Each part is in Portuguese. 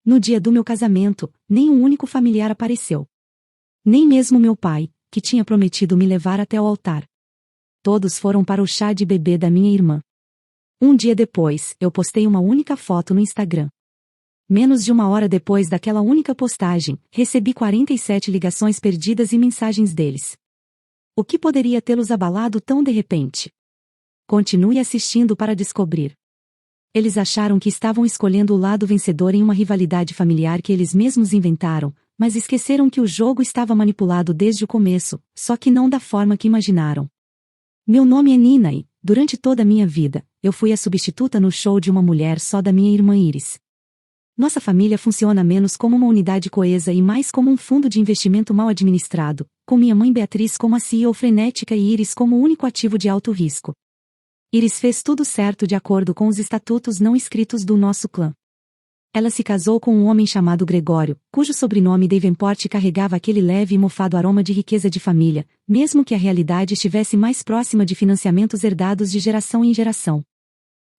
No dia do meu casamento, nem um único familiar apareceu. Nem mesmo meu pai, que tinha prometido me levar até o altar. Todos foram para o chá de bebê da minha irmã. Um dia depois, eu postei uma única foto no Instagram. Menos de uma hora depois daquela única postagem, recebi 47 ligações perdidas e mensagens deles. O que poderia tê-los abalado tão de repente? Continue assistindo para descobrir. Eles acharam que estavam escolhendo o lado vencedor em uma rivalidade familiar que eles mesmos inventaram, mas esqueceram que o jogo estava manipulado desde o começo, só que não da forma que imaginaram. Meu nome é Nina e, durante toda a minha vida, eu fui a substituta no show de uma mulher só da minha irmã Iris. Nossa família funciona menos como uma unidade coesa e mais como um fundo de investimento mal administrado, com minha mãe Beatriz como a CEO frenética e Iris como o único ativo de alto risco. Iris fez tudo certo de acordo com os estatutos não escritos do nosso clã. Ela se casou com um homem chamado Gregório, cujo sobrenome Davenport carregava aquele leve e mofado aroma de riqueza de família, mesmo que a realidade estivesse mais próxima de financiamentos herdados de geração em geração.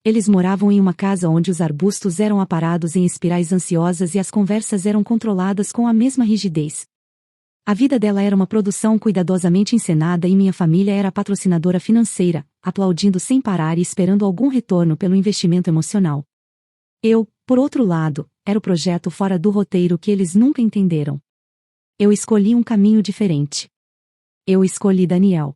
Eles moravam em uma casa onde os arbustos eram aparados em espirais ansiosas e as conversas eram controladas com a mesma rigidez. A vida dela era uma produção cuidadosamente encenada e minha família era a patrocinadora financeira, aplaudindo sem parar e esperando algum retorno pelo investimento emocional. Eu, por outro lado, era o projeto fora do roteiro que eles nunca entenderam. Eu escolhi um caminho diferente. Eu escolhi Daniel.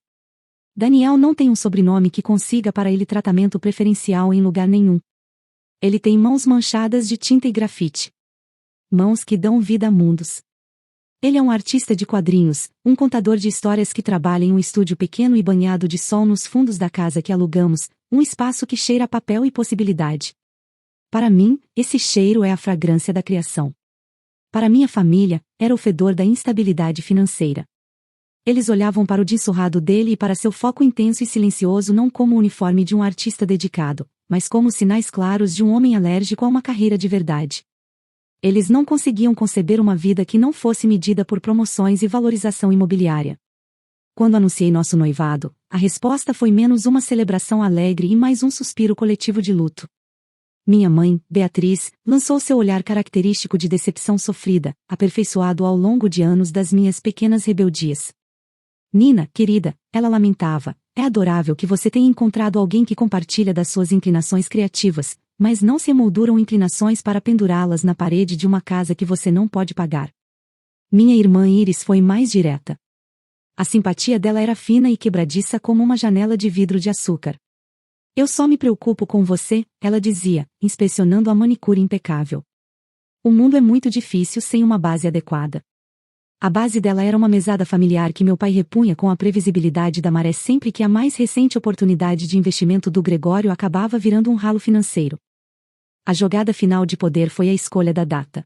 Daniel não tem um sobrenome que consiga para ele tratamento preferencial em lugar nenhum. Ele tem mãos manchadas de tinta e grafite. Mãos que dão vida a mundos. Ele é um artista de quadrinhos, um contador de histórias que trabalha em um estúdio pequeno e banhado de sol nos fundos da casa que alugamos, um espaço que cheira a papel e possibilidade. Para mim, esse cheiro é a fragrância da criação. Para minha família, era o fedor da instabilidade financeira. Eles olhavam para o dissurrado dele e para seu foco intenso e silencioso não como o uniforme de um artista dedicado, mas como sinais claros de um homem alérgico a uma carreira de verdade. Eles não conseguiam conceber uma vida que não fosse medida por promoções e valorização imobiliária. Quando anunciei nosso noivado, a resposta foi menos uma celebração alegre e mais um suspiro coletivo de luto. Minha mãe, Beatriz, lançou seu olhar característico de decepção sofrida, aperfeiçoado ao longo de anos das minhas pequenas rebeldias. Nina, querida, ela lamentava, é adorável que você tenha encontrado alguém que compartilha das suas inclinações criativas, mas não se emolduram inclinações para pendurá-las na parede de uma casa que você não pode pagar. Minha irmã Iris foi mais direta. A simpatia dela era fina e quebradiça como uma janela de vidro de açúcar. Eu só me preocupo com você, ela dizia, inspecionando a manicure impecável. O mundo é muito difícil sem uma base adequada. A base dela era uma mesada familiar que meu pai repunha com a previsibilidade da maré sempre que a mais recente oportunidade de investimento do Gregório acabava virando um ralo financeiro. A jogada final de poder foi a escolha da data.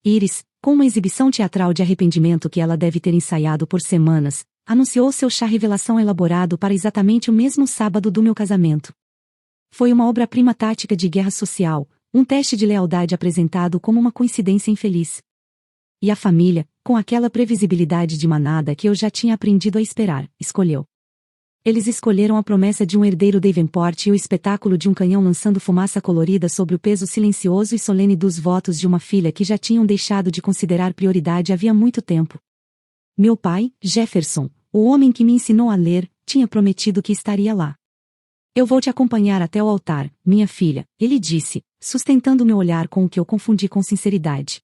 Iris, com uma exibição teatral de arrependimento que ela deve ter ensaiado por semanas, anunciou seu chá revelação elaborado para exatamente o mesmo sábado do meu casamento. Foi uma obra-prima tática de guerra social, um teste de lealdade apresentado como uma coincidência infeliz. E a família, com aquela previsibilidade de manada que eu já tinha aprendido a esperar, escolheu. Eles escolheram a promessa de um herdeiro Davenport e o espetáculo de um canhão lançando fumaça colorida sobre o peso silencioso e solene dos votos de uma filha que já tinham deixado de considerar prioridade havia muito tempo. Meu pai, Jefferson, o homem que me ensinou a ler, tinha prometido que estaria lá. Eu vou te acompanhar até o altar, minha filha, ele disse, sustentando meu olhar com o que eu confundi com sinceridade.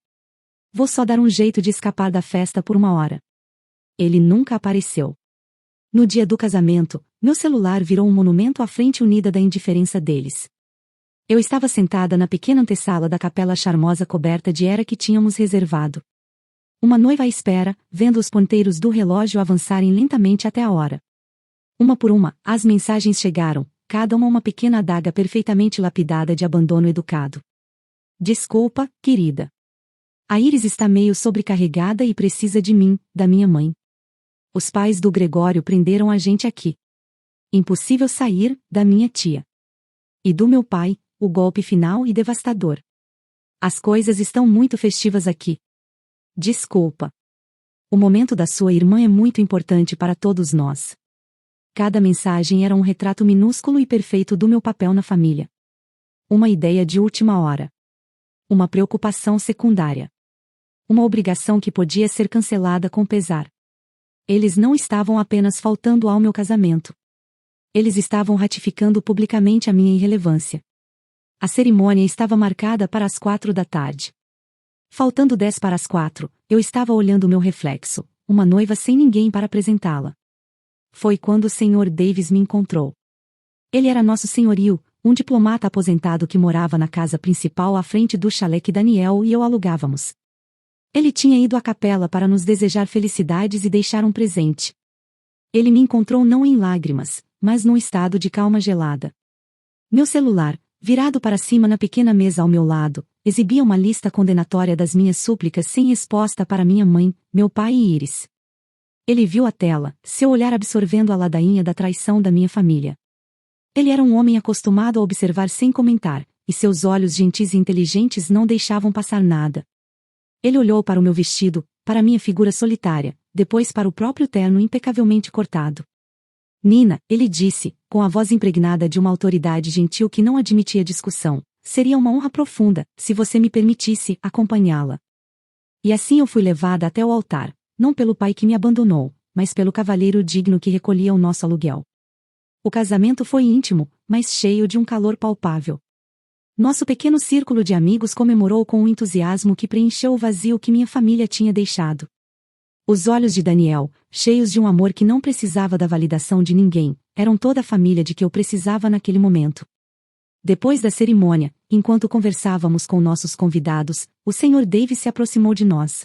Vou só dar um jeito de escapar da festa por uma hora. Ele nunca apareceu. No dia do casamento, meu celular virou um monumento à frente unida da indiferença deles. Eu estava sentada na pequena antessala da capela charmosa coberta de era que tínhamos reservado. Uma noiva à espera, vendo os ponteiros do relógio avançarem lentamente até a hora. Uma por uma, as mensagens chegaram, cada uma pequena adaga perfeitamente lapidada de abandono educado. Desculpa, querida. A Iris está meio sobrecarregada e precisa de mim, da minha mãe. Os pais do Gregório prenderam a gente aqui. Impossível sair, da minha tia. E do meu pai, o golpe final e devastador. As coisas estão muito festivas aqui. Desculpa. O momento da sua irmã é muito importante para todos nós. Cada mensagem era um retrato minúsculo e perfeito do meu papel na família. Uma ideia de última hora. Uma preocupação secundária. Uma obrigação que podia ser cancelada com pesar. Eles não estavam apenas faltando ao meu casamento. Eles estavam ratificando publicamente a minha irrelevância. A cerimônia estava marcada para as 4 da tarde. Faltando 10 para as 4, eu estava olhando meu reflexo, uma noiva sem ninguém para apresentá-la. Foi quando o Sr. Davis me encontrou. Ele era nosso senhorio, um diplomata aposentado que morava na casa principal à frente do chalé que Daniel e eu alugávamos. Ele tinha ido à capela para nos desejar felicidades e deixar um presente. Ele me encontrou não em lágrimas, mas num estado de calma gelada. Meu celular, virado para cima na pequena mesa ao meu lado, exibia uma lista condenatória das minhas súplicas sem resposta para minha mãe, meu pai e Iris. Ele viu a tela, seu olhar absorvendo a ladainha da traição da minha família. Ele era um homem acostumado a observar sem comentar, e seus olhos gentis e inteligentes não deixavam passar nada. Ele olhou para o meu vestido, para minha figura solitária, depois para o próprio terno impecavelmente cortado. Nina, ele disse, com a voz impregnada de uma autoridade gentil que não admitia discussão, seria uma honra profunda, se você me permitisse, acompanhá-la. E assim eu fui levada até o altar, não pelo pai que me abandonou, mas pelo cavalheiro digno que recolhia o nosso aluguel. O casamento foi íntimo, mas cheio de um calor palpável. Nosso pequeno círculo de amigos comemorou com um entusiasmo que preencheu o vazio que minha família tinha deixado. Os olhos de Daniel, cheios de um amor que não precisava da validação de ninguém, eram toda a família de que eu precisava naquele momento. Depois da cerimônia, enquanto conversávamos com nossos convidados, o Sr. Davis se aproximou de nós.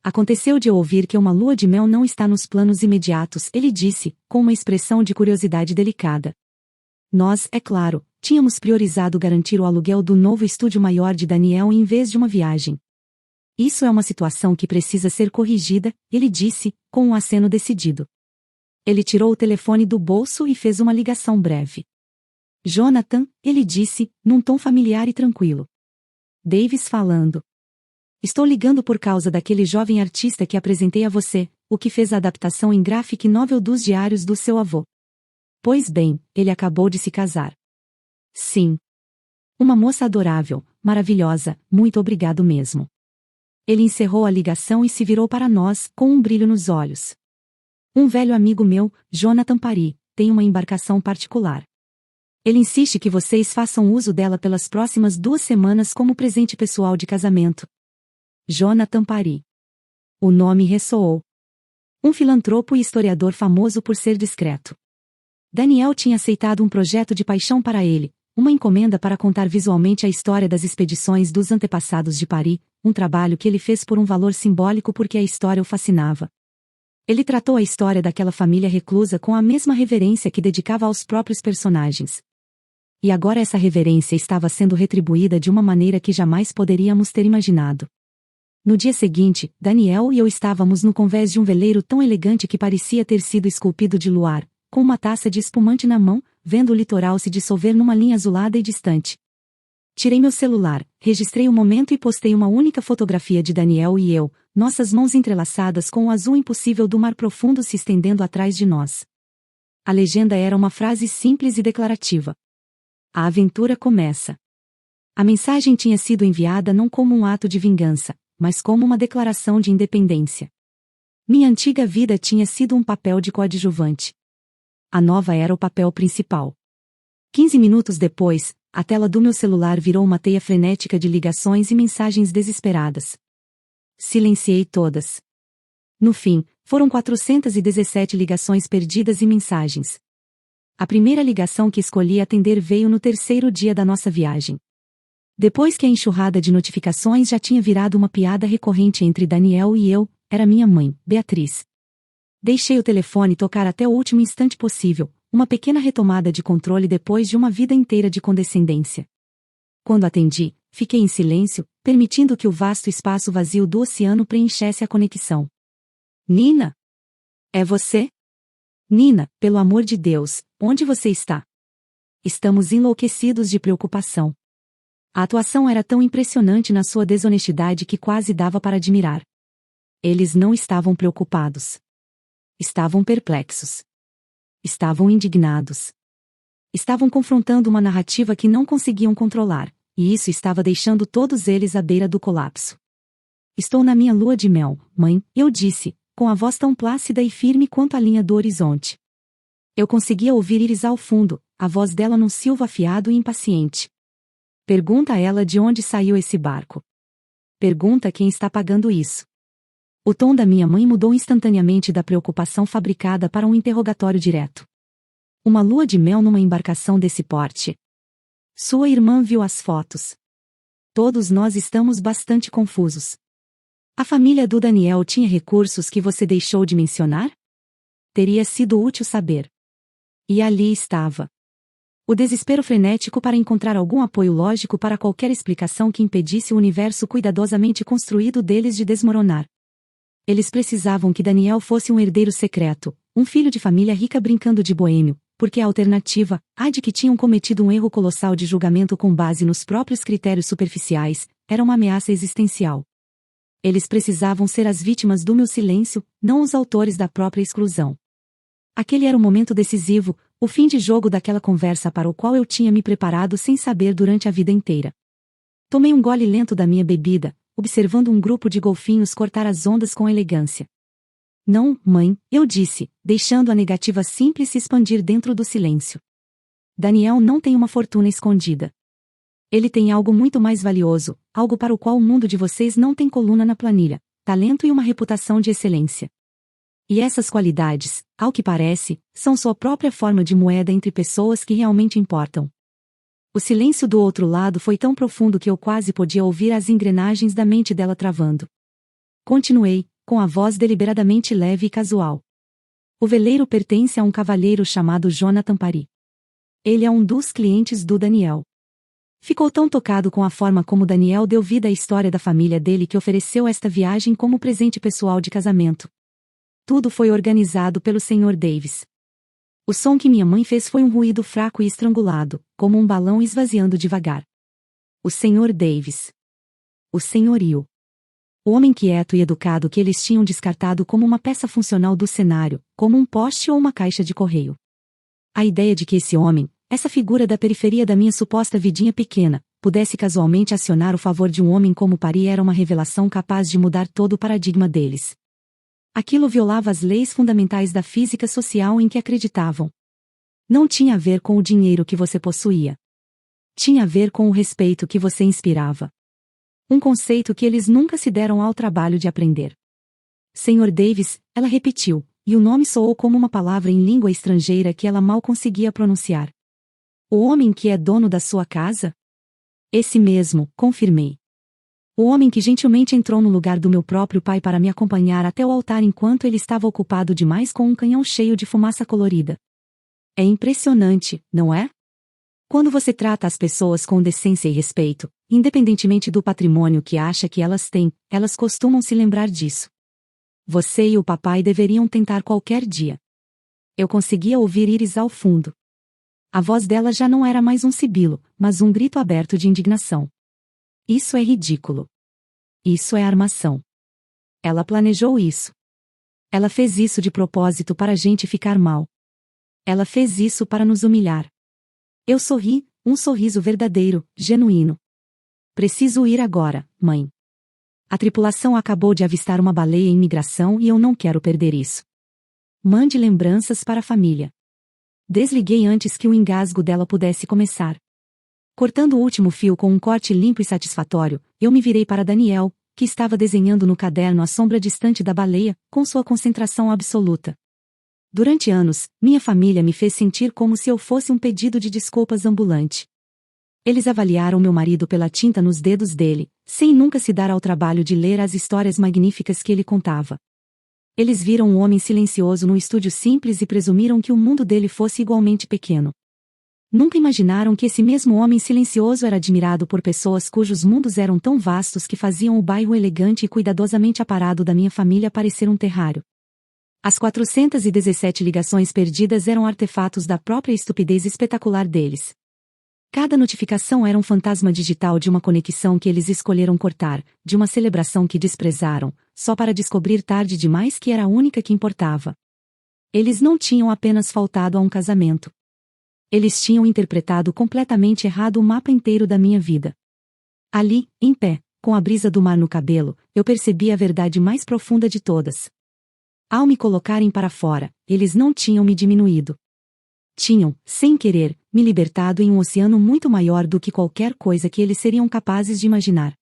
Aconteceu de eu ouvir que uma lua de mel não está nos planos imediatos, ele disse, com uma expressão de curiosidade delicada. Nós, é claro, tínhamos priorizado garantir o aluguel do novo estúdio maior de Daniel em vez de uma viagem. Isso é uma situação que precisa ser corrigida, ele disse, com um aceno decidido. Ele tirou o telefone do bolso e fez uma ligação breve. Jonathan, ele disse, num tom familiar e tranquilo. Davis falando. Estou ligando por causa daquele jovem artista que apresentei a você, o que fez a adaptação em graphic novel dos diários do seu avô. Pois bem, ele acabou de se casar. Sim. Uma moça adorável, maravilhosa, muito obrigado mesmo. Ele encerrou a ligação e se virou para nós, com um brilho nos olhos. Um velho amigo meu, Jonathan Parry, tem uma embarcação particular. Ele insiste que vocês façam uso dela pelas próximas 2 semanas como presente pessoal de casamento. Jonathan Parry. O nome ressoou. Um filantropo e historiador famoso por ser discreto. Daniel tinha aceitado um projeto de paixão para ele, uma encomenda para contar visualmente a história das expedições dos antepassados de Parry, um trabalho que ele fez por um valor simbólico porque a história o fascinava. Ele tratou a história daquela família reclusa com a mesma reverência que dedicava aos próprios personagens. E agora essa reverência estava sendo retribuída de uma maneira que jamais poderíamos ter imaginado. No dia seguinte, Daniel e eu estávamos no convés de um veleiro tão elegante que parecia ter sido esculpido de luar, com uma taça de espumante na mão, vendo o litoral se dissolver numa linha azulada e distante. Tirei meu celular, registrei o momento e postei uma única fotografia de Daniel e eu, nossas mãos entrelaçadas com o azul impossível do mar profundo se estendendo atrás de nós. A legenda era uma frase simples e declarativa. A aventura começa. A mensagem tinha sido enviada não como um ato de vingança, mas como uma declaração de independência. Minha antiga vida tinha sido um papel de coadjuvante. A nova era o papel principal. 15 minutos depois, a tela do meu celular virou uma teia frenética de ligações e mensagens desesperadas. Silenciei todas. No fim, foram 417 ligações perdidas e mensagens. A primeira ligação que escolhi atender veio no 3º dia da nossa viagem. Depois que a enxurrada de notificações já tinha virado uma piada recorrente entre Daniel e eu, era minha mãe, Beatriz. Deixei o telefone tocar até o último instante possível, uma pequena retomada de controle depois de uma vida inteira de condescendência. Quando atendi, fiquei em silêncio, permitindo que o vasto espaço vazio do oceano preenchesse a conexão. Nina? É você? Nina, pelo amor de Deus, onde você está? Estamos enlouquecidos de preocupação. A atuação era tão impressionante na sua desonestidade que quase dava para admirar. Eles não estavam preocupados. Estavam perplexos. Estavam indignados. Estavam confrontando uma narrativa que não conseguiam controlar, e isso estava deixando todos eles à beira do colapso. Estou na minha lua de mel, mãe, eu disse, com a voz tão plácida e firme quanto a linha do horizonte. Eu conseguia ouvir Iris ao fundo, a voz dela num silvo afiado e impaciente. Pergunta a ela de onde saiu esse barco. Pergunta quem está pagando isso. O tom da minha mãe mudou instantaneamente da preocupação fabricada para um interrogatório direto. Uma lua de mel numa embarcação desse porte. Sua irmã viu as fotos. Todos nós estamos bastante confusos. A família do Daniel tinha recursos que você deixou de mencionar? Teria sido útil saber. E ali estava. O desespero frenético para encontrar algum apoio lógico para qualquer explicação que impedisse o universo cuidadosamente construído deles de desmoronar. Eles precisavam que Daniel fosse um herdeiro secreto, um filho de família rica brincando de boêmio, porque a alternativa, a de que tinham cometido um erro colossal de julgamento com base nos próprios critérios superficiais, era uma ameaça existencial. Eles precisavam ser as vítimas do meu silêncio, não os autores da própria exclusão. Aquele era o momento decisivo, o fim de jogo daquela conversa para o qual eu tinha me preparado sem saber durante a vida inteira. Tomei um gole lento da minha bebida, observando um grupo de golfinhos cortar as ondas com elegância. Não, mãe, eu disse, deixando a negativa simples se expandir dentro do silêncio. Daniel não tem uma fortuna escondida. Ele tem algo muito mais valioso, algo para o qual o mundo de vocês não tem coluna na planilha, talento e uma reputação de excelência. E essas qualidades, ao que parece, são sua própria forma de moeda entre pessoas que realmente importam. O silêncio do outro lado foi tão profundo que eu quase podia ouvir as engrenagens da mente dela travando. Continuei, com a voz deliberadamente leve e casual. O veleiro pertence a um cavalheiro chamado Jonathan Parry. Ele é um dos clientes do Daniel. Ficou tão tocado com a forma como Daniel deu vida à história da família dele que ofereceu esta viagem como presente pessoal de casamento. Tudo foi organizado pelo Sr. Davis. O som que minha mãe fez foi um ruído fraco e estrangulado, como um balão esvaziando devagar. O Sr. Davis. O senhorio. O homem quieto e educado que eles tinham descartado como uma peça funcional do cenário, como um poste ou uma caixa de correio. A ideia de que esse homem, essa figura da periferia da minha suposta vidinha pequena, pudesse casualmente acionar o favor de um homem como Parry era uma revelação capaz de mudar todo o paradigma deles. Aquilo violava as leis fundamentais da física social em que acreditavam. Não tinha a ver com o dinheiro que você possuía. Tinha a ver com o respeito que você inspirava. Um conceito que eles nunca se deram ao trabalho de aprender. Sr. Davis, ela repetiu, e o nome soou como uma palavra em língua estrangeira que ela mal conseguia pronunciar. O homem que é dono da sua casa? Esse mesmo, confirmei. O homem que gentilmente entrou no lugar do meu próprio pai para me acompanhar até o altar enquanto ele estava ocupado demais com um canhão cheio de fumaça colorida. É impressionante, não é? Quando você trata as pessoas com decência e respeito, independentemente do patrimônio que acha que elas têm, elas costumam se lembrar disso. Você e o papai deveriam tentar qualquer dia. Eu conseguia ouvir Iris ao fundo. A voz dela já não era mais um sibilo, mas um grito aberto de indignação. Isso é ridículo. Isso é armação. Ela planejou isso. Ela fez isso de propósito para a gente ficar mal. Ela fez isso para nos humilhar. Eu sorri, um sorriso verdadeiro, genuíno. Preciso ir agora, mãe. A tripulação acabou de avistar uma baleia em migração e eu não quero perder isso. Mande lembranças para a família. Desliguei antes que o engasgo dela pudesse começar. Cortando o último fio com um corte limpo e satisfatório, eu me virei para Daniel, que estava desenhando no caderno a sombra distante da baleia, com sua concentração absoluta. Durante anos, minha família me fez sentir como se eu fosse um pedido de desculpas ambulante. Eles avaliaram meu marido pela tinta nos dedos dele, sem nunca se dar ao trabalho de ler as histórias magníficas que ele contava. Eles viram um homem silencioso num estúdio simples e presumiram que o mundo dele fosse igualmente pequeno. Nunca imaginaram que esse mesmo homem silencioso era admirado por pessoas cujos mundos eram tão vastos que faziam o bairro elegante e cuidadosamente aparado da minha família parecer um terrário. As 417 ligações perdidas eram artefatos da própria estupidez espetacular deles. Cada notificação era um fantasma digital de uma conexão que eles escolheram cortar, de uma celebração que desprezaram, só para descobrir tarde demais que era a única que importava. Eles não tinham apenas faltado a um casamento. Eles tinham interpretado completamente errado o mapa inteiro da minha vida. Ali, em pé, com a brisa do mar no cabelo, eu percebi a verdade mais profunda de todas. Ao me colocarem para fora, eles não tinham me diminuído. Tinham, sem querer, me libertado em um oceano muito maior do que qualquer coisa que eles seriam capazes de imaginar.